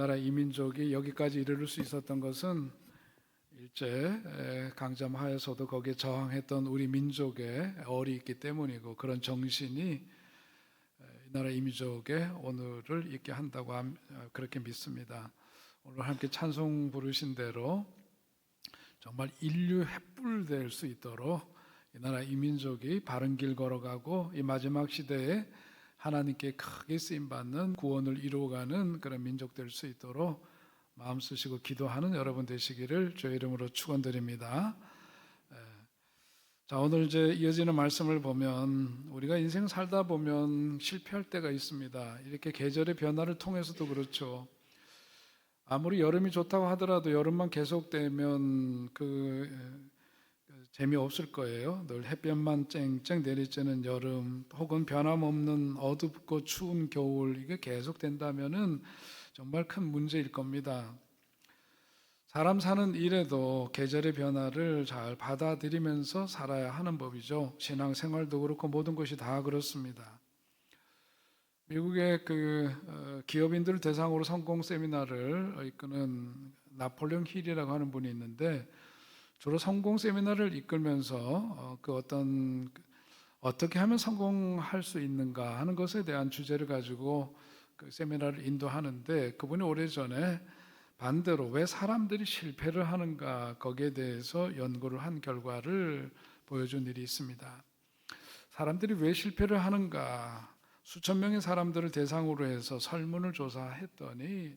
나라 이민족이 여기까지 이르를 수 있었던 것은 일제 강점 하에서도 거기에 저항했던 우리 민족의 얼이 있기 때문이고, 그런 정신이 이 나라 이민족의 오늘을 있게 한다고 그렇게 믿습니다. 오늘 함께 찬송 부르신 대로 정말 인류 횃불 될 수 있도록 이 나라 이민족이 바른 길 걸어가고 이 마지막 시대에 하나님께 크게 쓰임받는 구원을 이루어가는 그런 민족 될 수 있도록 마음 쓰시고 기도하는 여러분 되시기를 주의 이름으로 축원드립니다. 자, 오늘 이제 이어지는 말씀을 보면 우리가 인생 살다 보면 실패할 때가 있습니다. 이렇게 계절의 변화를 통해서도 그렇죠. 아무리 여름이 좋다고 하더라도 여름만 계속되면 재미없을 거예요. 늘 햇볕만 쨍쨍 내리쬐는 여름, 혹은 변함없는 어둡고 추운 겨울, 이게 계속된다면은 정말 큰 문제일 겁니다. 사람 사는 일에도 계절의 변화를 잘 받아들이면서 살아야 하는 법이죠. 신앙생활도 그렇고 모든 것이 다 그렇습니다. 미국의 기업인들 대상으로 성공 세미나를 이끄는 나폴레옹 힐이라고 하는 분이 있는데, 주로 성공 세미나를 이끌면서 어떻게 하면 성공할 수 있는가 하는 것에 대한 주제를 가지고 그 세미나를 인도하는데, 그분이 오래전에 반대로 왜 사람들이 실패를 하는가, 거기에 대해서 연구를 한 결과를 보여준 일이 있습니다. 사람들이 왜 실패를 하는가, 수천 명의 사람들을 대상으로 해서 설문을 조사했더니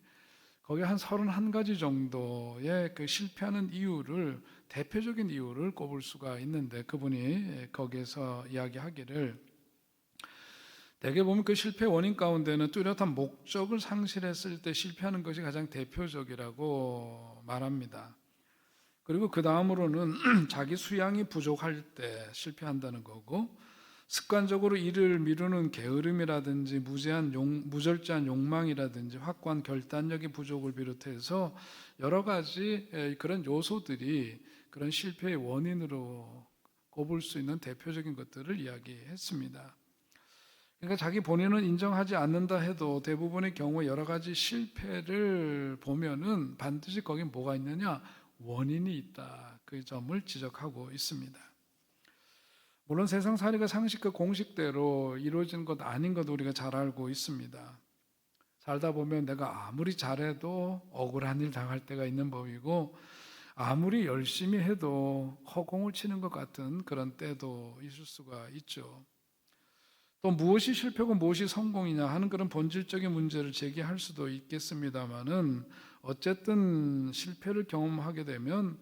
거기에 한 31가지 정도의 그 실패하는 이유를, 대표적인 이유를 꼽을 수가 있는데, 그분이 거기에서 이야기하기를, 대개 보면 그 실패 원인 가운데는 뚜렷한 목적을 상실했을 때 실패하는 것이 가장 대표적이라고 말합니다. 그리고 그 다음으로는 자기 수양이 부족할 때 실패한다는 거고, 습관적으로 일을 미루는 게으름이라든지 무절제한 욕망이라든지 확고한 결단력의 부족을 비롯해서 여러 가지 그런 요소들이 그런 실패의 원인으로 꼽을 수 있는 대표적인 것들을 이야기했습니다. 그러니까 자기 본인은 인정하지 않는다 해도 대부분의 경우 여러 가지 실패를 보면은 반드시 거기 뭐가 있느냐, 원인이 있다, 그 점을 지적하고 있습니다. 물론 세상살이가 상식과 공식대로 이루어지는 것 아닌 것 우리가 잘 알고 있습니다. 살다 보면 내가 아무리 잘해도 억울한 일 당할 때가 있는 법이고, 아무리 열심히 해도 허공을 치는 것 같은 그런 때도 있을 수가 있죠. 또 무엇이 실패고 무엇이 성공이냐 하는 그런 본질적인 문제를 제기할 수도 있겠습니다만은, 어쨌든 실패를 경험하게 되면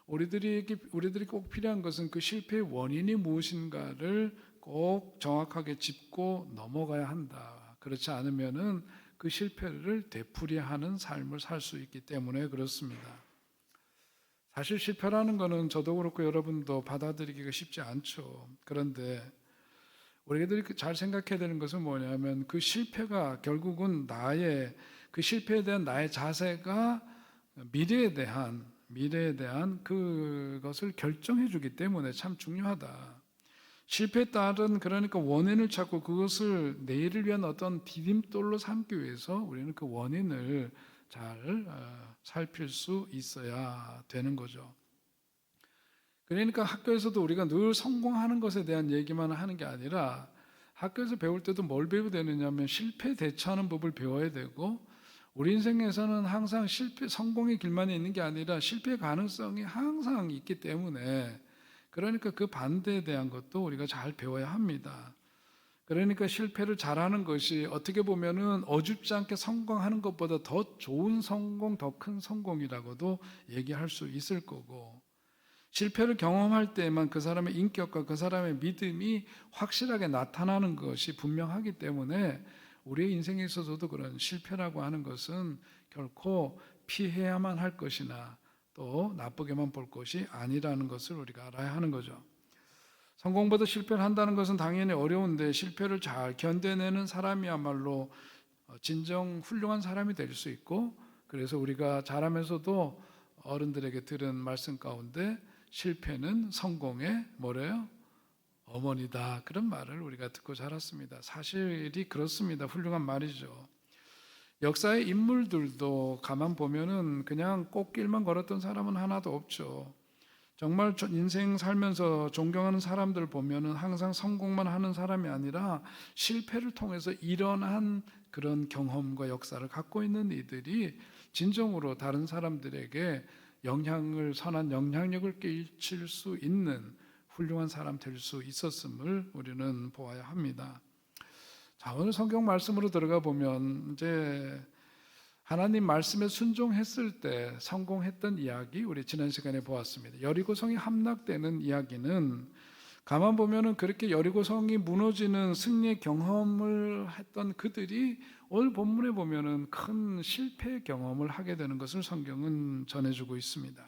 우리들이 꼭 필요한 것은 그 실패의 원인이 무엇인가를 꼭 정확하게 짚고 넘어가야 한다. 그렇지 않으면은 그 실패를 되풀이하는 삶을 살 수 있기 때문에 그렇습니다. 사실 실패라는 것은 저도 그렇고 여러분도 받아들이기가 쉽지 않죠. 그런데 우리들이 잘 생각해야 되는 것은 뭐냐면, 그 실패가 결국은 그 실패에 대한 나의 자세가 미래에 대한 그것을 결정해 주기 때문에 참 중요하다. 실패에 따른 그러니까 원인을 찾고 그것을 내일을 위한 어떤 디딤돌로 삼기 위해서 우리는 그 원인을 잘 살필 수 있어야 되는 거죠. 그러니까 학교에서도 우리가 늘 성공하는 것에 대한 얘기만 하는 게 아니라, 학교에서 배울 때도 뭘 배우게 되느냐면 실패 대처하는 법을 배워야 되고, 우리 인생에서는 항상 성공의 길만이 있는 게 아니라 실패 가능성이 항상 있기 때문에, 그러니까 그 반대에 대한 것도 우리가 잘 배워야 합니다. 그러니까 실패를 잘하는 것이 어떻게 보면은 어줍지 않게 성공하는 것보다 더 좋은 성공, 더 큰 성공이라고도 얘기할 수 있을 거고, 실패를 경험할 때만 그 사람의 인격과 그 사람의 믿음이 확실하게 나타나는 것이 분명하기 때문에, 우리의 인생에 있어서도 그런 실패라고 하는 것은 결코 피해야만 할 것이나 또 나쁘게만 볼 것이 아니라는 것을 우리가 알아야 하는 거죠. 성공보다 실패를 한다는 것은 당연히 어려운데, 실패를 잘 견뎌내는 사람이야말로 진정 훌륭한 사람이 될 수 있고, 그래서 우리가 자라면서도 어른들에게 들은 말씀 가운데 실패는 성공의 뭐래요? 어머니다, 그런 말을 우리가 듣고 자랐습니다. 사실이 그렇습니다. 훌륭한 말이죠. 역사의 인물들도 가만 보면은 그냥 꽃길만 걸었던 사람은 하나도 없죠. 정말 인생 살면서 존경하는 사람들 보면은 항상 성공만 하는 사람이 아니라 실패를 통해서 일어난 그런 경험과 역사를 갖고 있는 이들이 진정으로 다른 사람들에게 선한 영향력을 끼칠 수 있는 훌륭한 사람 될 수 있었음을 우리는 보아야 합니다. 자, 오늘 성경 말씀으로 들어가 보면 이제 하나님 말씀에 순종했을 때 성공했던 이야기 우리 지난 시간에 보았습니다. 여리고성이 함락되는 이야기는 가만 보면은 그렇게 여리고성이 무너지는 승리의 경험을 했던 그들이 오늘 본문에 보면은 큰 실패의 경험을 하게 되는 것을 성경은 전해주고 있습니다.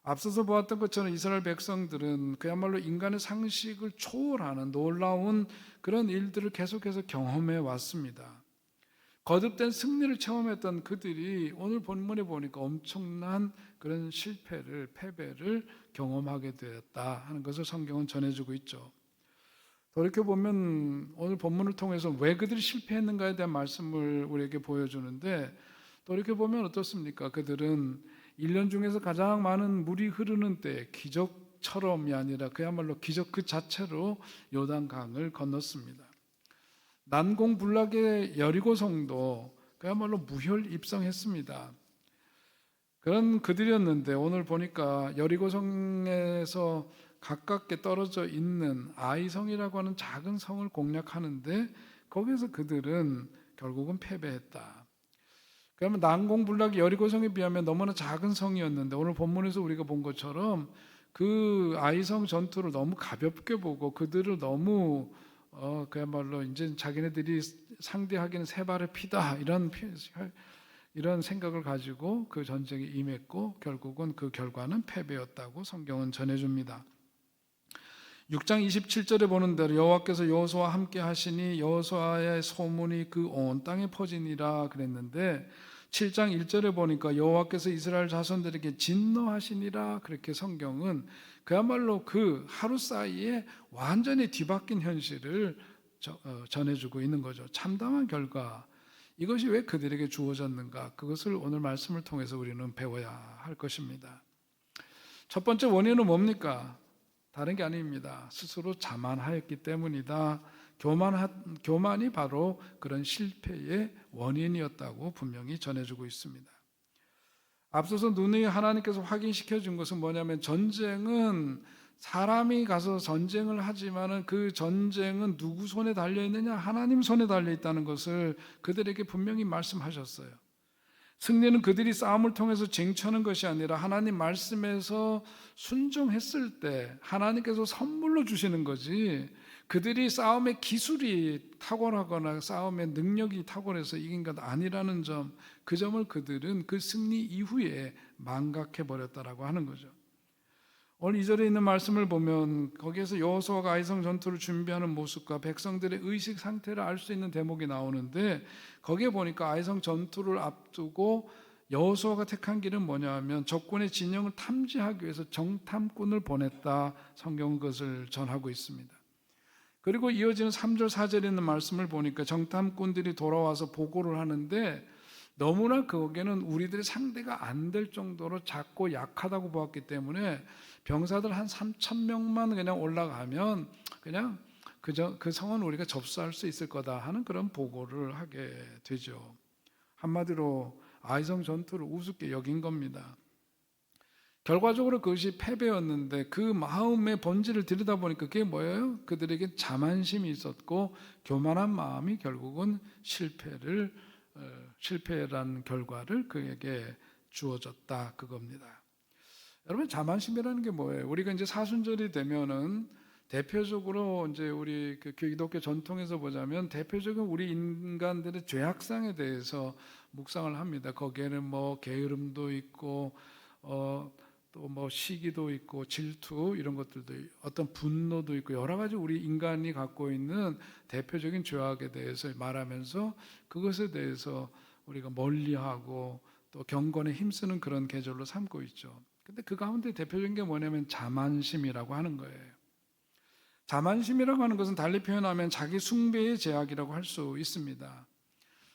앞서서 보았던 것처럼 이스라엘 백성들은 그야말로 인간의 상식을 초월하는 놀라운 그런 일들을 계속해서 경험해 왔습니다. 거듭된 승리를 체험했던 그들이 오늘 본문에 보니까 엄청난 그런 패배를 경험하게 되었다 하는 것을 성경은 전해주고 있죠. 돌이켜보면 오늘 본문을 통해서 왜 그들이 실패했는가에 대한 말씀을 우리에게 보여주는데, 돌이켜보면 어떻습니까? 그들은 1년 중에서 가장 많은 물이 흐르는 때 기적처럼이 아니라 그야말로 기적 그 자체로 요단강을 건넜습니다. 난공불락의 여리고성도 그야말로 무혈입성했습니다. 그런 그들이었는데 오늘 보니까 여리고성에서 가깝게 떨어져 있는 아이성이라고 하는 작은 성을 공략하는데 거기서 그들은 결국은 패배했다. 그러면 난공불락의 여리고성에 비하면 너무나 작은 성이었는데 오늘 본문에서 우리가 본 것처럼 그 아이성 전투를 너무 가볍게 보고 그들을 너무 그야말로 이제 자기네들이 상대하기는 세 발의 피다 이런 생각을 가지고 그 전쟁에 임했고 결국은 그 결과는 패배였다고 성경은 전해줍니다. 6장 27절에 보는 대로 여호와께서 여호수아와 함께 하시니 여호수아의 소문이 그 온 땅에 퍼지니라 그랬는데 7장 1절에 보니까 여호와께서 이스라엘 자손들에게 진노하시니라 그렇게 성경은 그야말로 그 하루 사이에 완전히 뒤바뀐 현실을 전해주고 있는 거죠. 참담한 결과, 이것이 왜 그들에게 주어졌는가, 그것을 오늘 말씀을 통해서 우리는 배워야 할 것입니다. 첫 번째 원인은 뭡니까? 다른 게 아닙니다. 스스로 자만하였기 때문이다. 교만이 바로 그런 실패의 원인이었다고 분명히 전해주고 있습니다. 앞서서 누누이 하나님께서 확인시켜 준 것은 뭐냐면 전쟁은 사람이 가서 전쟁을 하지만은 그 전쟁은 누구 손에 달려 있느냐? 하나님 손에 달려 있다는 것을 그들에게 분명히 말씀하셨어요. 승리는 그들이 싸움을 통해서 쟁취하는 것이 아니라 하나님 말씀에서 순종했을 때 하나님께서 선물로 주시는 거지, 그들이 싸움의 기술이 탁월하거나 싸움의 능력이 탁월해서 이긴 것 아니라는 점, 그 점을 그들은 그 승리 이후에 망각해 버렸다라고 하는 거죠. 오늘 2절에 있는 말씀을 보면 거기에서 여호수아가 아이성 전투를 준비하는 모습과 백성들의 의식 상태를 알 수 있는 대목이 나오는데, 거기에 보니까 아이성 전투를 앞두고 여호수아가 택한 길은 뭐냐 하면 적군의 진영을 탐지하기 위해서 정탐꾼을 보냈다. 성경은 그것을 전하고 있습니다. 그리고 이어지는 3절 4절에 있는 말씀을 보니까 정탐꾼들이 돌아와서 보고를 하는데 너무나 거기에는 우리들의 상대가 안 될 정도로 작고 약하다고 보았기 때문에 병사들 한 3,000명만 그냥 올라가면 그냥 그 성은 우리가 접수할 수 있을 거다 하는 그런 보고를 하게 되죠. 한마디로 아이성 전투를 우습게 여긴 겁니다. 결과적으로 그것이 패배였는데 그 마음의 본질을 들여다보니까 그게 뭐예요? 그들에게 자만심이 있었고 교만한 마음이 결국은 실패란 결과를 그에게 주어졌다, 그겁니다. 여러분, 자만심이라는 게 뭐예요? 우리가 이제 사순절이 되면은 대표적으로 이제 우리 그 기독교 전통에서 보자면 대표적인 우리 인간들의 죄악상에 대해서 묵상을 합니다. 거기에는 뭐 게으름도 있고 또 뭐 시기도 있고 질투 이런 것들도 어떤 분노도 있고 여러 가지 우리 인간이 갖고 있는 대표적인 죄악에 대해서 말하면서 그것에 대해서 우리가 멀리하고 또 경건에 힘쓰는 그런 계절로 삼고 있죠. 근데 그 가운데 대표적인 게 뭐냐면 자만심이라고 하는 거예요. 자만심이라고 하는 것은 달리 표현하면 자기 숭배의 제약이라고 할 수 있습니다.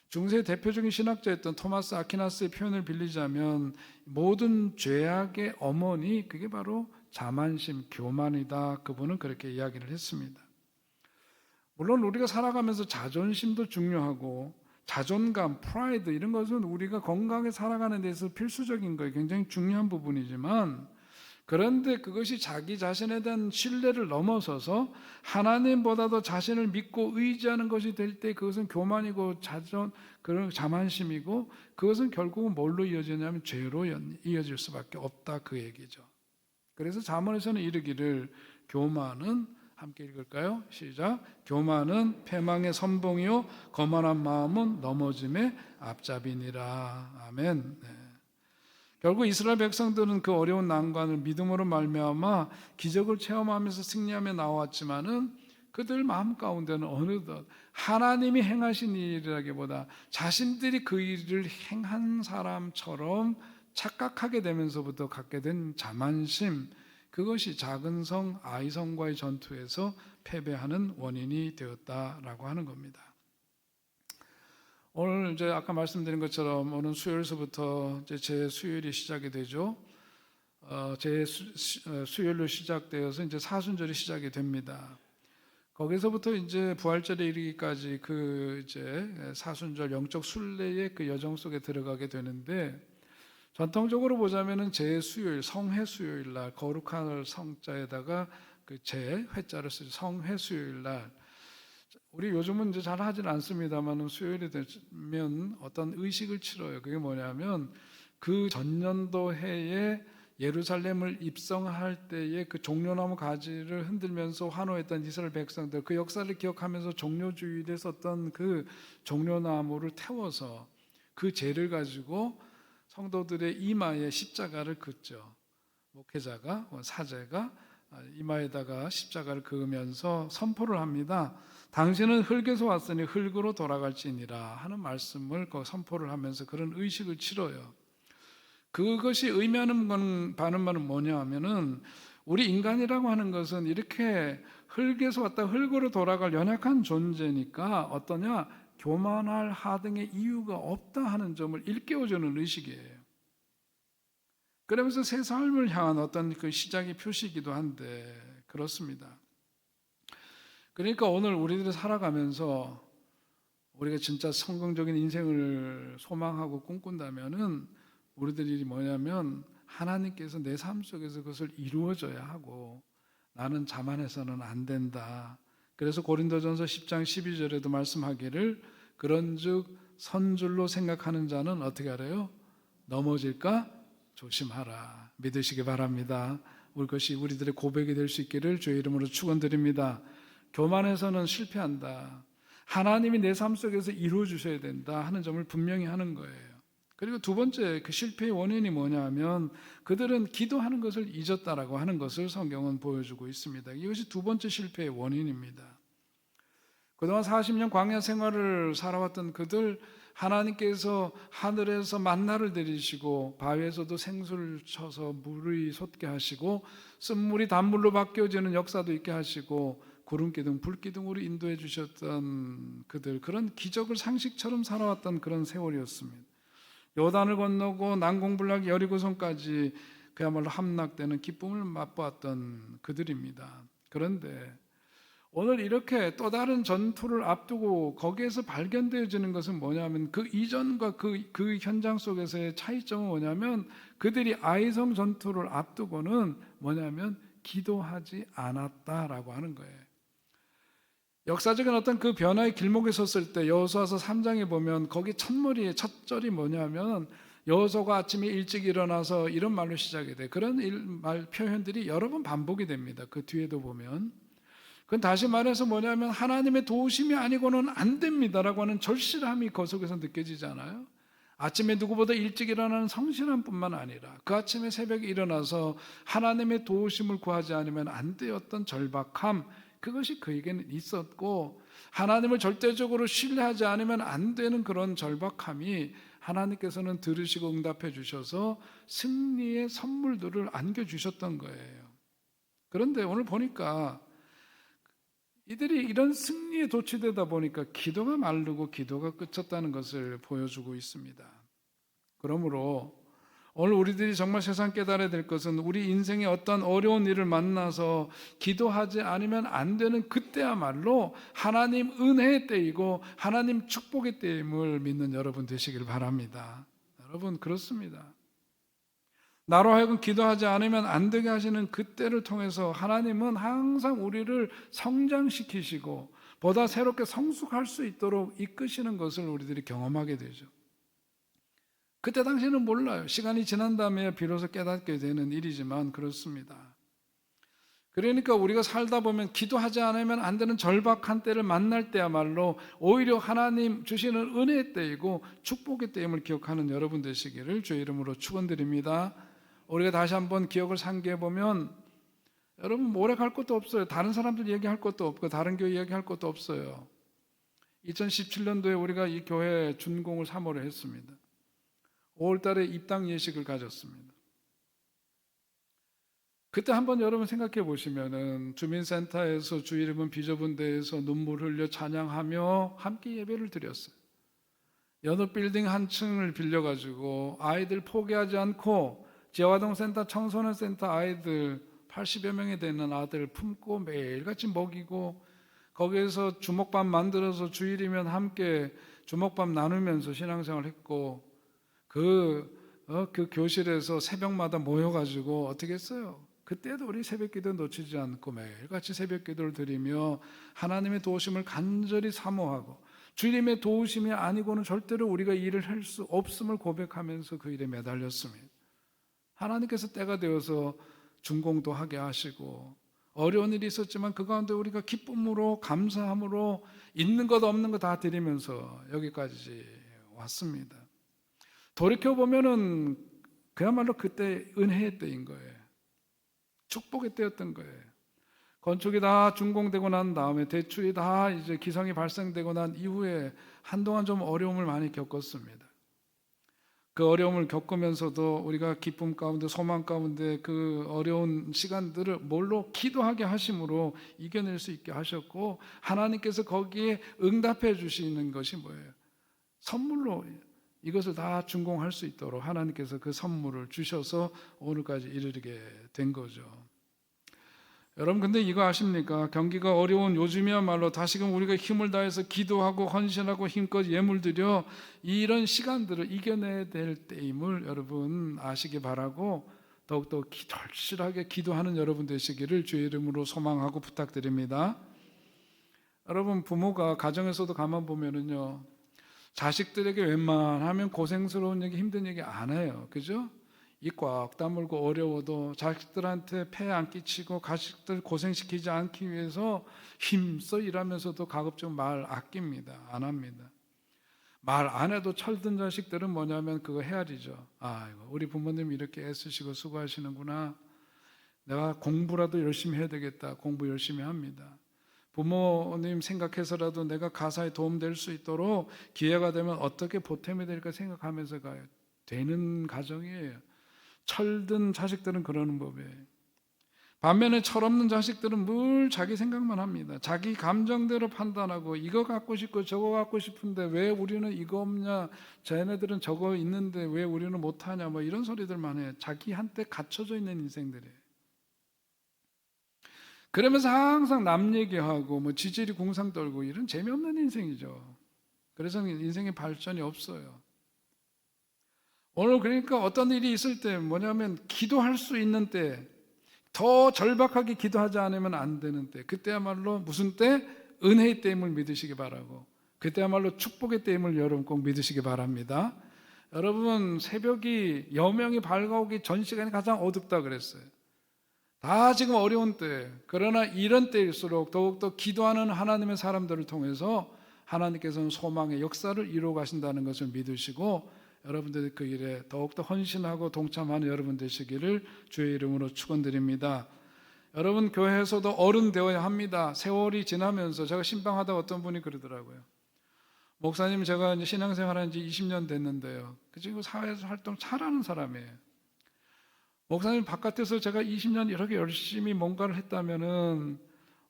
중세 대표적인 신학자였던 토마스 아퀴나스의 표현을 빌리자면 모든 죄악의 어머니, 그게 바로 자만심, 교만이다. 그분은 그렇게 이야기를 했습니다. 물론 우리가 살아가면서 자존심도 중요하고 자존감, 프라이드 이런 것은 우리가 건강하게 살아가는 데서 필수적인 거예요. 굉장히 중요한 부분이지만, 그런데 그것이 자기 자신에 대한 신뢰를 넘어서서 하나님보다도 자신을 믿고 의지하는 것이 될 때 그것은 교만이고 그런 자만심이고, 그것은 결국은 뭘로 이어지냐면 죄로 이어질 수밖에 없다, 그 얘기죠. 그래서 잠언에서는 이르기를 교만은, 함께 읽을까요? 시작. 교만은 패망의 선봉이요 거만한 마음은 넘어짐의 앞잡이니라. 아멘. 네. 결국 이스라엘 백성들은 그 어려운 난관을 믿음으로 말미암아 기적을 체험하면서 승리하며 나왔지만은 그들 마음 가운데는 어느덧 하나님이 행하신 일이라기보다 자신들이 그 일을 행한 사람처럼 착각하게 되면서부터 갖게 된 자만심, 그것이 작은 성 아이성과의 전투에서 패배하는 원인이 되었다라고 하는 겁니다. 오늘 이제 아까 말씀드린 것처럼 오늘 수요일서부터 이제 제 수요일이 시작이 되죠. 제 수요일로 시작되어서 이제 사순절이 시작이 됩니다. 거기서부터 이제 부활절에 이르기까지 그 이제 사순절 영적 순례의 그 여정 속에 들어가게 되는데, 전통적으로 보자면은 제 수요일, 성회 수요일 날, 거룩한 성자에다가 그 제 회자를 쓰죠. 성회 수요일 날. 우리 요즘은 이제 잘 하진 않습니다만 수요일이 되면 어떤 의식을 치러요. 그게 뭐냐면 그 전년도 해에 예루살렘을 입성할 때에 그 종려나무 가지를 흔들면서 환호했던 이스라엘 백성들, 그 역사를 기억하면서 종려주일에 썼던 그 종려나무를 태워서 그 재를 가지고 성도들의 이마에 십자가를 긋죠. 목회자가, 사제가 이마에다가 십자가를 그으면서 선포를 합니다. 당신은 흙에서 왔으니 흙으로 돌아갈지니라 하는 말씀을 선포를 하면서 그런 의식을 치러요. 그것이 의미하는 바는 뭐냐 하면은, 우리 인간이라고 하는 것은 이렇게 흙에서 왔다 흙으로 돌아갈 연약한 존재니까 어떠냐, 교만할 하등의 이유가 없다 하는 점을 일깨워주는 의식이에요. 그러면서 새 삶을 향한 어떤 그 시작의 표시이기도 한데 그렇습니다. 그러니까 오늘 우리들이 살아가면서 우리가 진짜 성공적인 인생을 소망하고 꿈꾼다면은 우리들이 뭐냐면 하나님께서 내 삶 속에서 그것을 이루어져야 하고, 나는 자만해서는 안 된다. 그래서 고린도전서 10장 12절에도 말씀하기를 그런즉 선줄로 생각하는 자는 어떻게 하래요? 넘어질까 조심하라. 믿으시기 바랍니다. 그것이 우리들의 고백이 될 수 있기를 주의 이름으로 축원드립니다. 교만해서는 실패한다. 하나님이 내 삶 속에서 이루어 주셔야 된다 하는 점을 분명히 하는 거예요. 그리고 두 번째 그 실패의 원인이 뭐냐 하면 그들은 기도하는 것을 잊었다라고 하는 것을 성경은 보여주고 있습니다. 이것이 두 번째 실패의 원인입니다. 그동안 40년 광야 생활을 살아왔던 그들, 하나님께서 하늘에서 만나를 내리시고 바위에서도 생수를 쳐서 물이 솟게 하시고 쓴물이 단물로 바뀌어지는 역사도 있게 하시고 구름기둥, 불기둥으로 인도해 주셨던 그들, 그런 기적을 상식처럼 살아왔던 그런 세월이었습니다. 요단을 건너고 난공불락 여리고성까지 그야말로 함락되는 기쁨을 맛보았던 그들입니다. 그런데 오늘 이렇게 또 다른 전투를 앞두고 거기에서 발견되어지는 것은 뭐냐면 그 이전과 그 현장 속에서의 차이점은 뭐냐면 그들이 아이성 전투를 앞두고는 뭐냐면 기도하지 않았다라고 하는 거예요. 역사적인 어떤 그 변화의 길목에 섰을 때 여호수아서 3장에 보면 거기 첫머리에 첫 절이 뭐냐면 여호수아가 아침에 일찍 일어나서 이런 말로 시작이 돼. 그런 말 표현들이 여러 번 반복이 됩니다. 그 뒤에도 보면. 그건 다시 말해서 뭐냐면 하나님의 도우심이 아니고는 안 됩니다라고 하는 절실함이 그 속에서 느껴지잖아요. 아침에 누구보다 일찍 일어나는 성실함 뿐만 아니라 그 아침에 새벽에 일어나서 하나님의 도우심을 구하지 않으면 안 되었던 절박함, 그것이 그에게는 있었고, 하나님을 절대적으로 신뢰하지 않으면 안 되는 그런 절박함이 하나님께서는 들으시고 응답해 주셔서 승리의 선물들을 안겨주셨던 거예요. 그런데 오늘 보니까 이들이 이런 승리에 도취되다 보니까 기도가 마르고 기도가 끝쳤다는 것을 보여주고 있습니다. 그러므로 오늘 우리들이 정말 세상 깨달아야 될 것은 우리 인생에 어떤 어려운 일을 만나서 기도하지 않으면 안 되는 그때야말로 하나님 은혜의 때이고 하나님 축복의 때임을 믿는 여러분 되시길 바랍니다. 여러분, 그렇습니다. 나로 하여금 기도하지 않으면 안 되게 하시는 그때를 통해서 하나님은 항상 우리를 성장시키시고 보다 새롭게 성숙할 수 있도록 이끄시는 것을 우리들이 경험하게 되죠. 그때 당시에는 몰라요. 시간이 지난 다음에 비로소 깨닫게 되는 일이지만 그렇습니다. 그러니까 우리가 살다 보면 기도하지 않으면 안 되는 절박한 때를 만날 때야말로 오히려 하나님 주시는 은혜의 때이고 축복의 때임을 기억하는 여러분 되시기를 주의 이름으로 축원드립니다. 우리가 다시 한번 기억을 상기해 보면 여러분 오래 갈 것도 없어요. 다른 사람들 얘기할 것도 없고 다른 교회 얘기할 것도 없어요. 2017년도에 우리가 이 교회 준공을 3월에 했습니다. 5월 달에 입당 예식을 가졌습니다. 그때 한번 여러분 생각해 보시면은 주민센터에서 주 이름은 비저분대에서 눈물 흘려 찬양하며 함께 예배를 드렸어요. 여느 빌딩 한 층을 빌려가지고 아이들 포기하지 않고 재활동센터 청소년 센터 아이들 80여 명이 되는 아들 품고 매일같이 먹이고 거기에서 주먹밥 만들어서 주일이면 함께 주먹밥 나누면서 신앙생활을 했고 그 교실에서 새벽마다 모여가지고 어떻게 했어요? 그때도 우리 새벽기도 놓치지 않고 매일같이 새벽기도를 드리며 하나님의 도우심을 간절히 사모하고 주님의 도우심이 아니고는 절대로 우리가 일을 할 수 없음을 고백하면서 그 일에 매달렸습니다. 하나님께서 때가 되어서 준공도 하게 하시고 어려운 일이 있었지만 그 가운데 우리가 기쁨으로 감사함으로 있는 것 없는 것 다 드리면서 여기까지 왔습니다. 돌이켜보면은 그야말로 그때 은혜의 때인 거예요. 축복의 때였던 거예요. 건축이 다 준공되고 난 다음에 대출이 다 이제 기성이 발생되고 난 이후에 한동안 좀 어려움을 많이 겪었습니다. 그 어려움을 겪으면서도 우리가 기쁨 가운데 소망 가운데 그 어려운 시간들을 뭘로 기도하게 하심으로 이겨낼 수 있게 하셨고 하나님께서 거기에 응답해 주시는 것이 뭐예요? 선물로 이것을 다 준공할 수 있도록 하나님께서 그 선물을 주셔서 오늘까지 이르게 된 거죠. 여러분 근데 이거 아십니까? 경기가 어려운 요즘이야말로 다시금 우리가 힘을 다해서 기도하고 헌신하고 힘껏 예물 드려 이런 시간들을 이겨내야 될 때임을 여러분 아시기 바라고 더욱더 절실하게 기도하는 여러분 되시기를 주의 이름으로 소망하고 부탁드립니다. 여러분 부모가 가정에서도 가만 보면은요 자식들에게 웬만하면 고생스러운 얘기 힘든 얘기 안 해요. 그죠? 이 꽉 다물고 어려워도 자식들한테 폐 안 끼치고 자식들 고생시키지 않기 위해서 힘써 일하면서도 가급적 말 아낍니다. 안 합니다. 말 안 해도 철든 자식들은 뭐냐면 그거 헤아리죠. 아이고 우리 부모님 이렇게 애쓰시고 수고하시는구나. 내가 공부라도 열심히 해야 되겠다. 공부 열심히 합니다. 부모님 생각해서라도 내가 가사에 도움될 수 있도록 기회가 되면 어떻게 보탬이 될까 생각하면서 가요. 되는 가정이에요. 철든 자식들은 그러는 법이에요. 반면에 철없는 자식들은 늘 자기 생각만 합니다. 자기 감정대로 판단하고 이거 갖고 싶고 저거 갖고 싶은데 왜 우리는 이거 없냐, 쟤네들은 저거 있는데 왜 우리는 못하냐, 뭐 이런 소리들만 해요. 자기한테 갇혀져 있는 인생들이에요. 그러면서 항상 남 얘기하고 뭐 지질이 궁상 떨고 이런 재미없는 인생이죠. 그래서 인생의 발전이 없어요. 오늘 그러니까 어떤 일이 있을 때 뭐냐면 기도할 수 있는 때, 더 절박하게 기도하지 않으면 안 되는 때, 그때야말로 무슨 때? 은혜의 때임을 믿으시기 바라고 그때야말로 축복의 때임을 여러분 꼭 믿으시기 바랍니다. 여러분 새벽이 여명이 밝아오기 전 시간이 가장 어둡다 그랬어요. 다 지금 어려운 때, 그러나 이런 때일수록 더욱더 기도하는 하나님의 사람들을 통해서 하나님께서는 소망의 역사를 이루어 가신다는 것을 믿으시고 여러분들이 그 일에 더욱더 헌신하고 동참하는 여러분 되시기를 주의 이름으로 축원드립니다. 여러분 교회에서도 어른 되어야 합니다. 세월이 지나면서 제가 신방하다 어떤 분이 그러더라고요. 목사님 제가 이제 신앙생활한 지 20년 됐는데요. 그 지금 사회에서 활동 잘하는 사람이에요. 목사님 바깥에서 제가 20년 이렇게 열심히 뭔가를 했다면은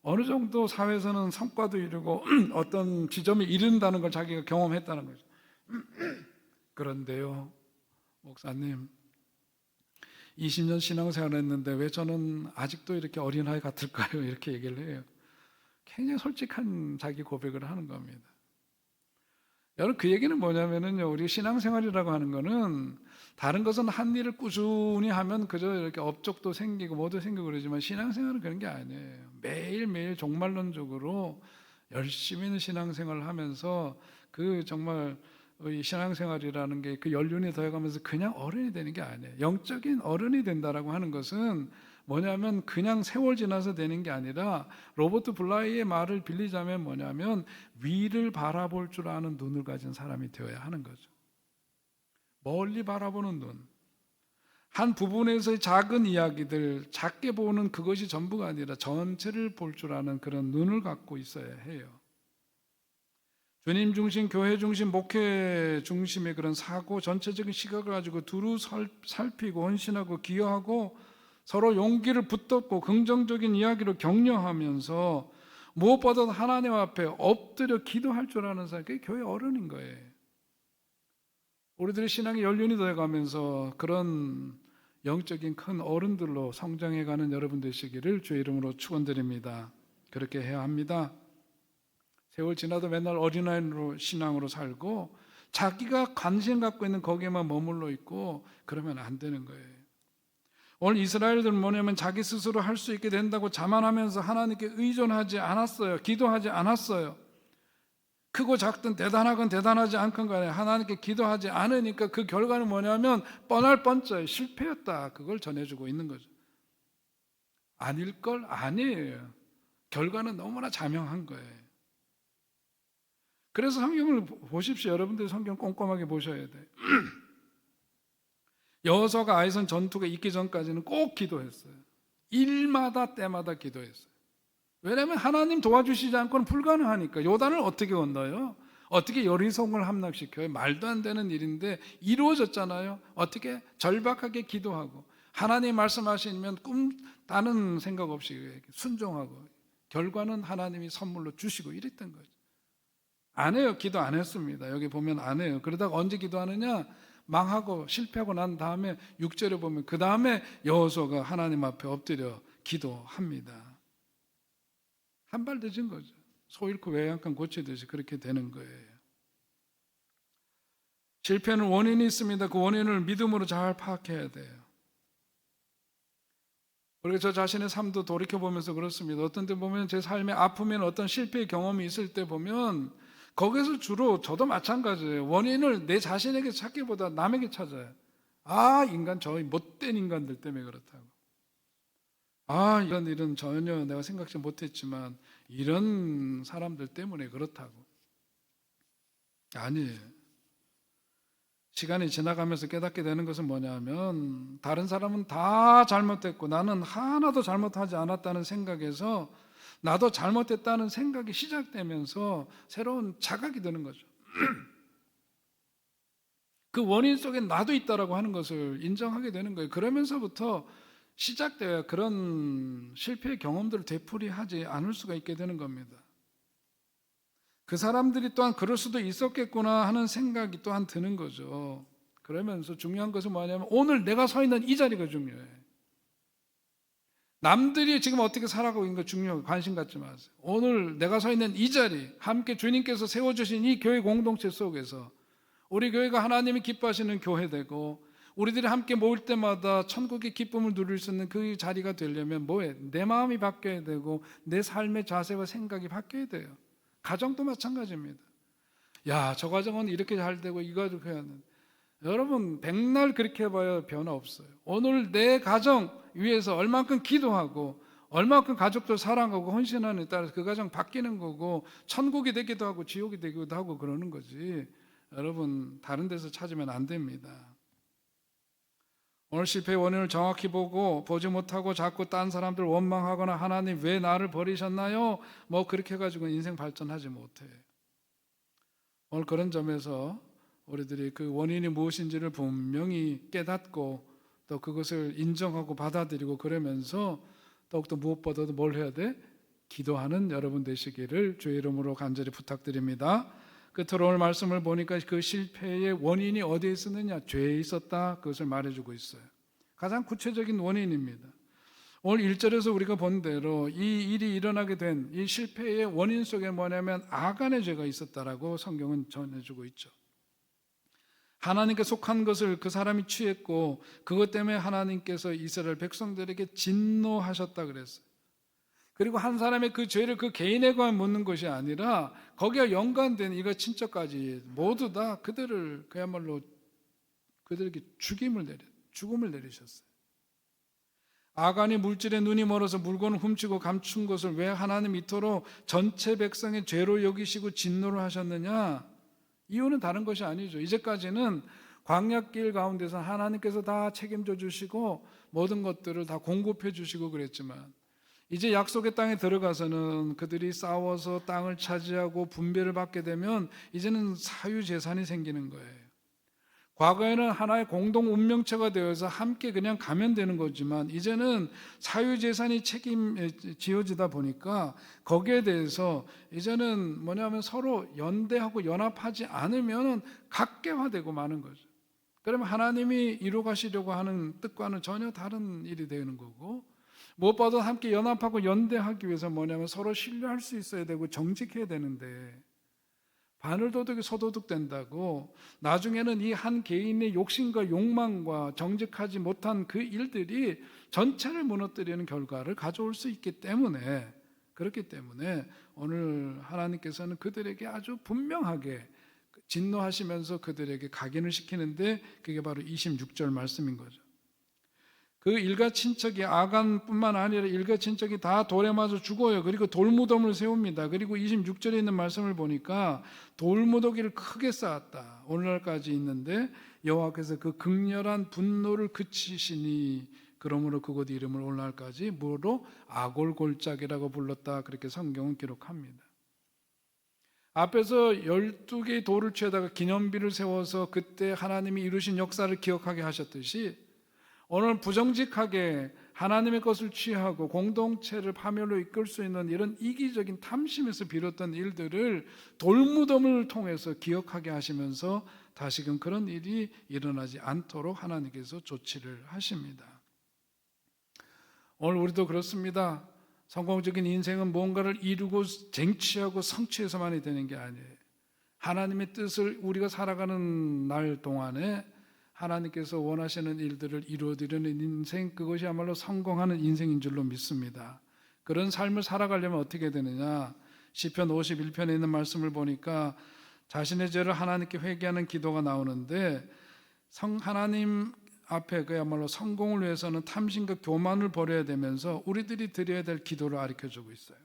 어느 정도 사회에서는 성과도 이루고 어떤 지점에 이른다는 걸 자기가 경험했다는 거죠. 그런데요, 목사님, 20년 신앙생활을 했는데 왜 저는 아직도 이렇게 어린아이 같을까요? 이렇게 얘기를 해요. 굉장히 솔직한 자기 고백을 하는 겁니다. 여러분, 그 얘기는 뭐냐면요, 우리 신앙생활이라고 하는 거는 다른 것은 한 일을 꾸준히 하면 그저 이렇게 업적도 생기고 뭐도 생기고 그러지만 신앙생활은 그런 게 아니에요. 매일매일 종말론적으로 열심히 있는 신앙생활을 하면서 그 정말 이 신앙생활이라는 게 그 연륜이 더해가면서 그냥 어른이 되는 게 아니에요. 영적인 어른이 된다라고 하는 것은 뭐냐면 그냥 세월 지나서 되는 게 아니라 로버트 블라이의 말을 빌리자면 뭐냐면 위를 바라볼 줄 아는 눈을 가진 사람이 되어야 하는 거죠. 멀리 바라보는 눈. 한 부분에서의 작은 이야기들, 작게 보는 그것이 전부가 아니라 전체를 볼 줄 아는 그런 눈을 갖고 있어야 해요. 주님 중심, 교회 중심, 목회 중심의 그런 사고, 전체적인 시각을 가지고 두루 살피고 헌신하고 기여하고 서로 용기를 붙잡고 긍정적인 이야기로 격려하면서 무엇보다도 하나님 앞에 엎드려 기도할 줄 아는 사람이 그게 교회 어른인 거예요. 우리들의 신앙의 연륜이 되어가면서 그런 영적인 큰 어른들로 성장해가는 여러분 되시기를 주의 이름으로 축원드립니다. 그렇게 해야 합니다. 세월 지나도 맨날 어린아이로 신앙으로 살고 자기가 관심 갖고 있는 거기에만 머물러 있고 그러면 안 되는 거예요. 오늘 이스라엘들은 뭐냐면 자기 스스로 할 수 있게 된다고 자만하면서 하나님께 의존하지 않았어요. 기도하지 않았어요. 크고 작든 대단하건 대단하지 않건 간에 하나님께 기도하지 않으니까 그 결과는 뭐냐면 뻔할 뻔짜요. 실패였다. 그걸 전해주고 있는 거죠. 아닐걸? 아니에요. 결과는 너무나 자명한 거예요. 그래서 성경을 보십시오. 여러분들 성경 꼼꼼하게 보셔야 돼요. 여호수아가 아이선 전투가 있기 전까지는 꼭 기도했어요. 일마다 때마다 기도했어요. 왜냐하면 하나님 도와주시지 않고는 불가능하니까. 요단을 어떻게 건너요? 어떻게 여리송을 함락시켜요? 말도 안 되는 일인데 이루어졌잖아요. 어떻게? 절박하게 기도하고 하나님 말씀하시면 다른 생각 없이 순종하고 결과는 하나님이 선물로 주시고 이랬던 거죠. 안 해요. 기도 안 했습니다. 여기 보면 안 해요. 그러다가 언제 기도하느냐? 망하고 실패하고 난 다음에 6절에 보면 그 다음에 여호수아가 하나님 앞에 엎드려 기도합니다. 한 발 늦은 거죠. 소 잃고 외양간 고치듯이 그렇게 되는 거예요. 실패는 원인이 있습니다. 그 원인을 믿음으로 잘 파악해야 돼요. 그리고 저 자신의 삶도 돌이켜보면서 그렇습니다. 어떤 때 보면 제 삶에 아프면 어떤 실패의 경험이 있을 때 보면 거기서 주로 저도 마찬가지예요. 원인을 내 자신에게 찾기보다 남에게 찾아요. 아, 인간 저희 못된 인간들 때문에 그렇다고. 아, 이런 일은 전혀 내가 생각지 못했지만 이런 사람들 때문에 그렇다고. 아니에요. 시간이 지나가면서 깨닫게 되는 것은 뭐냐면 다른 사람은 다 잘못했고 나는 하나도 잘못하지 않았다는 생각에서 나도 잘못했다는 생각이 시작되면서 새로운 자각이 되는 거죠. 그 원인 속에 나도 있다라고 하는 것을 인정하게 되는 거예요. 그러면서부터 시작돼야 그런 실패의 경험들을 되풀이하지 않을 수가 있게 되는 겁니다. 그 사람들이 또한 그럴 수도 있었겠구나 하는 생각이 또한 드는 거죠. 그러면서 중요한 것은 뭐냐면 오늘 내가 서 있는 이 자리가 중요해. 남들이 지금 어떻게 살아가고 있는 거 중요해요. 관심 갖지 마세요. 오늘 내가 서 있는 이 자리, 함께 주님께서 세워주신 이 교회 공동체 속에서 우리 교회가 하나님이 기뻐하시는 교회되고 우리들이 함께 모일 때마다 천국의 기쁨을 누릴 수 있는 그 자리가 되려면 뭐예요? 내 마음이 바뀌어야 되고 내 삶의 자세와 생각이 바뀌어야 돼요. 가정도 마찬가지입니다. 야, 저 가정은 이렇게 잘 되고 이거 이렇게 하는. 여러분 백날 그렇게 해봐야 변화 없어요. 오늘 내 가정 위해서 얼만큼 기도하고 얼만큼 가족들 사랑하고 헌신하는 데 따라서 그 가정 바뀌는 거고 천국이 되기도 하고 지옥이 되기도 하고 그러는 거지. 여러분 다른 데서 찾으면 안 됩니다. 오늘 실패의 원인을 정확히 보지 못하고 자꾸 딴 사람들 원망하거나 하나님 왜 나를 버리셨나요? 뭐 그렇게 해가지고 인생 발전하지 못해요. 오늘 그런 점에서 우리들이 그 원인이 무엇인지를 분명히 깨닫고 또 그것을 인정하고 받아들이고 그러면서 더욱더 무엇보다도 뭘 해야 돼? 기도하는 여러분 되시기를 주의 이름으로 간절히 부탁드립니다. 끝으로 오늘 말씀을 보니까 그 실패의 원인이 어디에 있었느냐? 죄에 있었다. 그것을 말해주고 있어요. 가장 구체적인 원인입니다. 오늘 1절에서 우리가 본 대로 이 일이 일어나게 된 이 실패의 원인 속에 뭐냐면 아간의 죄가 있었다라고 성경은 전해주고 있죠. 하나님께 속한 것을 그 사람이 취했고 그것 때문에 하나님께서 이스라엘 백성들에게 진노하셨다 그랬어요. 그리고 한 사람의 그 죄를 그 개인에만 묻는 것이 아니라 거기에 연관된 이가 친척까지 모두 다 그들을 그야말로 그들에게 죽음을 내리셨어요. 아간이 물질에 눈이 멀어서 물건을 훔치고 감춘 것을 왜 하나님이 이토록 전체 백성의 죄로 여기시고 진노를 하셨느냐? 이유는 다른 것이 아니죠. 이제까지는 광야길 가운데서 하나님께서 다 책임져 주시고 모든 것들을 다 공급해 주시고 그랬지만 이제 약속의 땅에 들어가서는 그들이 싸워서 땅을 차지하고 분배를 받게 되면 이제는 사유재산이 생기는 거예요. 과거에는 하나의 공동 운명체가 되어서 함께 그냥 가면 되는 거지만 이제는 사유재산이 지어지다 보니까 거기에 대해서 이제는 뭐냐면 서로 연대하고 연합하지 않으면 각계화되고 마는 거죠. 그러면 하나님이 이루가시려고 하는 뜻과는 전혀 다른 일이 되는 거고 무엇보다 함께 연합하고 연대하기 위해서 뭐냐면 서로 신뢰할 수 있어야 되고 정직해야 되는데 바늘도둑이 소도둑 된다고 나중에는 이 한 개인의 욕심과 욕망과 정직하지 못한 그 일들이 전체를 무너뜨리는 결과를 가져올 수 있기 때문에 그렇기 때문에 오늘 하나님께서는 그들에게 아주 분명하게 진노하시면서 그들에게 각인을 시키는데 그게 바로 26절 말씀인 거죠. 그 일가 친척이 아간뿐만 아니라 일가 친척이 다 돌에 맞아 죽어요. 그리고 돌무덤을 세웁니다. 그리고 26절에 있는 말씀을 보니까 돌무더기를 크게 쌓았다. 오늘날까지 있는데 여호와께서 그 극렬한 분노를 그치시니 그러므로 그곳 이름을 오늘날까지 뭐로 아골골짜기라고 불렀다. 그렇게 성경은 기록합니다. 앞에서 12개의 돌을 취해다가 기념비를 세워서 그때 하나님이 이루신 역사를 기억하게 하셨듯이 오늘 부정직하게 하나님의 것을 취하고 공동체를 파멸로 이끌 수 있는 이런 이기적인 탐심에서 비롯된 일들을 돌무덤을 통해서 기억하게 하시면서 다시금 그런 일이 일어나지 않도록 하나님께서 조치를 하십니다. 오늘 우리도 그렇습니다. 성공적인 인생은 뭔가를 이루고 쟁취하고 성취해서만이 되는 게 아니에요. 하나님의 뜻을 우리가 살아가는 날 동안에 하나님께서 원하시는 일들을 이루어드리는 인생, 그것이야말로 성공하는 인생인 줄로 믿습니다. 그런 삶을 살아가려면 어떻게 되느냐? 시편 51편에 있는 말씀을 보니까 자신의 죄를 하나님께 회개하는 기도가 나오는데 하나님 앞에 그야말로 성공을 위해서는 탐심과 교만을 버려야 되면서 우리들이 드려야 될 기도를 가르쳐주고 있어요.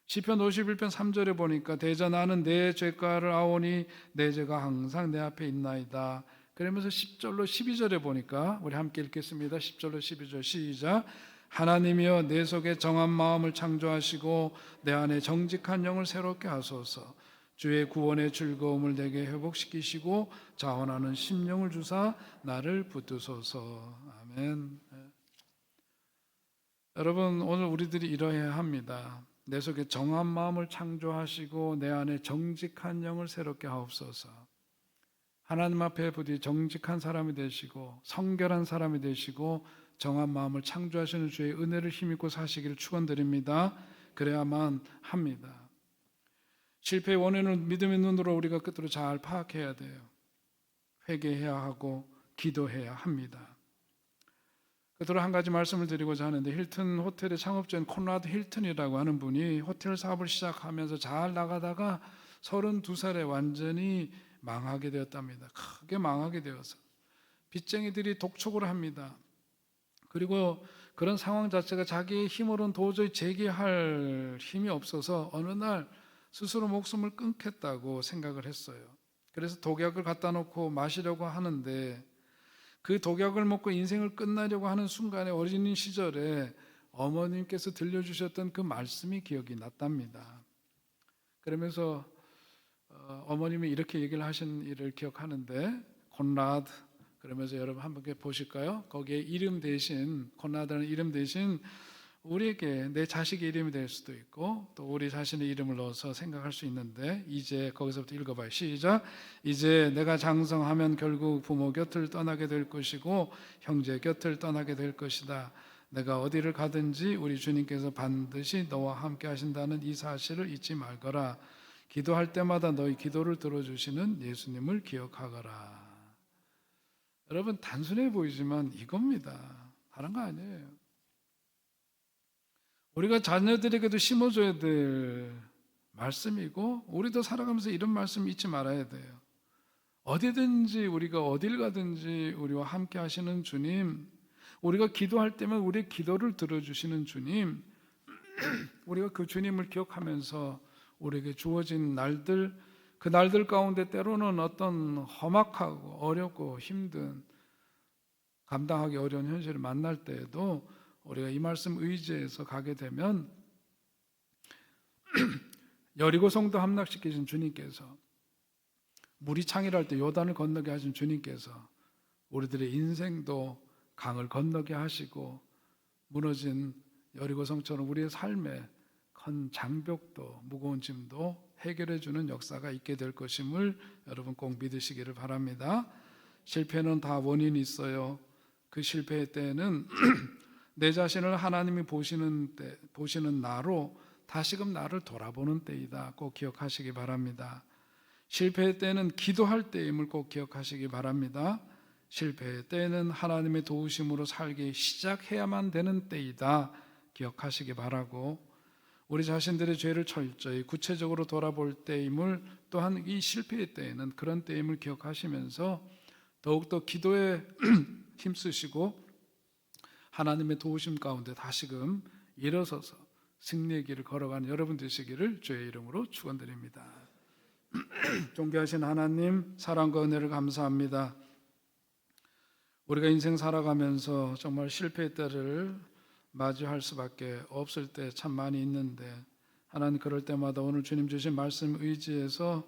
시편 51편 3절에 보니까 대저 나는 내 죄가를 아오니 내 죄가 항상 내 앞에 있나이다. 그러면서 10절로 12절에 보니까 우리 함께 읽겠습니다. 10절로 12절 시작. 하나님이여 내 속에 정한 마음을 창조하시고 내 안에 정직한 영을 새롭게 하소서. 주의 구원의 즐거움을 내게 회복시키시고 자원하는 심령을 주사 나를 붙드소서. 아멘. 여러분 오늘 우리들이 이러해야 합니다. 내 속에 정한 마음을 창조하시고 내 안에 정직한 영을 새롭게 하옵소서. 하나님 앞에 부디 정직한 사람이 되시고 성결한 사람이 되시고 정한 마음을 창조하시는 주의 은혜를 힘입고 사시기를 축원드립니다. 그래야만 합니다. 실패의 원인은 믿음의 눈으로 우리가 끝으로 잘 파악해야 돼요. 회개해야 하고 기도해야 합니다. 끝으로 한 가지 말씀을 드리고자 하는데 힐튼 호텔의 창업자인 콘라드 힐튼이라고 하는 분이 호텔 사업을 시작하면서 잘 나가다가 32살에 완전히 망하게 되었답니다. 크게 망하게 되어서 빚쟁이들이 독촉을 합니다. 그리고 그런 상황 자체가 자기의 힘으로는 도저히 재기할 힘이 없어서 어느 날 스스로 목숨을 끊겠다고 생각을 했어요. 그래서 독약을 갖다 놓고 마시려고 하는데 그 독약을 먹고 인생을 끝나려고 하는 순간에 어린 시절에 어머님께서 들려주셨던 그 말씀이 기억이 났답니다. 그러면서 어머님이 이렇게 얘기를 하신 일을 기억하는데 콘라드 그러면서 여러분 한번 보실까요? 거기에 이름 대신 콘라드라는 이름 대신 우리에게 내 자식의 이름이 될 수도 있고 또 우리 자신의 이름을 넣어서 생각할 수 있는데, 이제 거기서부터 읽어봐요. 시작. 이제 내가 장성하면 결국 부모 곁을 떠나게 될 것이고 형제 곁을 떠나게 될 것이다. 내가 어디를 가든지 우리 주님께서 반드시 너와 함께 하신다는 이 사실을 잊지 말거라. 기도할 때마다 너희 기도를 들어주시는 예수님을 기억하거라. 여러분, 단순해 보이지만 이겁니다. 다른 거 아니에요. 우리가 자녀들에게도 심어줘야 될 말씀이고, 우리도 살아가면서 이런 말씀 잊지 말아야 돼요. 어디든지 우리가 어딜 가든지 우리와 함께 하시는 주님, 우리가 기도할 때면 우리의 기도를 들어주시는 주님, 우리가 그 주님을 기억하면서 우리에게 주어진 날들, 그 날들 가운데 때로는 어떤 험악하고 어렵고 힘든, 감당하기 어려운 현실을 만날 때에도 우리가 이 말씀 의지해서 가게 되면 여리고성도 함락시키신 주님께서, 물이 창이랄 때 요단을 건너게 하신 주님께서 우리들의 인생도 강을 건너게 하시고 무너진 여리고성처럼 우리의 삶에 큰 장벽도 무거운 짐도 해결해 주는 역사가 있게 될 것임을 여러분 꼭 믿으시기를 바랍니다. 실패는 다 원인이 있어요. 그 실패의 때에는 내 자신을 하나님이 보시는 나로 다시금 나를 돌아보는 때이다. 꼭 기억하시기 바랍니다. 실패의 때는 기도할 때임을 꼭 기억하시기 바랍니다. 실패의 때는 하나님의 도우심으로 살기 시작해야만 되는 때이다. 기억하시기 바라고, 우리 자신들의 죄를 철저히 구체적으로 돌아볼 때임을, 또한 이 실패의 때에는 그런 때임을 기억하시면서 더욱더 기도에 힘쓰시고 하나님의 도우심 가운데 다시금 일어서서 승리의 길을 걸어가는 여러분 되시기를 주의 이름으로 축원드립니다. 존귀하신 하나님, 사랑과 은혜를 감사합니다. 우리가 인생 살아가면서 정말 실패의 때를 맞이할 수밖에 없을 때 참 많이 있는데, 하나님 그럴 때마다 오늘 주님 주신 말씀 의지해서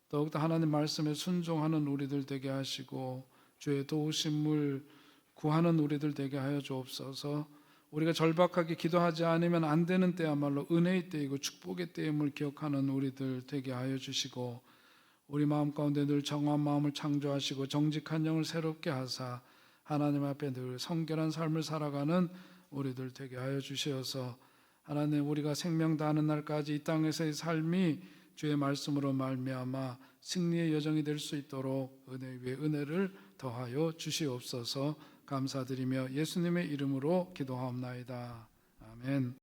더욱더 하나님 말씀에 순종하는 우리들 되게 하시고 주의 도우심을 구하는 우리들 되게 하여 주옵소서. 우리가 절박하게 기도하지 않으면 안 되는 때야말로 은혜의 때이고 축복의 때임을 기억하는 우리들 되게 하여 주시고, 우리 마음 가운데 늘 정한 마음을 창조하시고 정직한 영을 새롭게 하사 하나님 앞에 늘 성결한 삶을 살아가는 우리들 되게 하여 주시어서, 하나님 우리가 생명 다하는 날까지 이 땅에서의 삶이 주의 말씀으로 말미암아 승리의 여정이 될 수 있도록 은혜 위에 은혜를 더하여 주시옵소서. 감사드리며 예수님의 이름으로 기도하옵나이다. 아멘.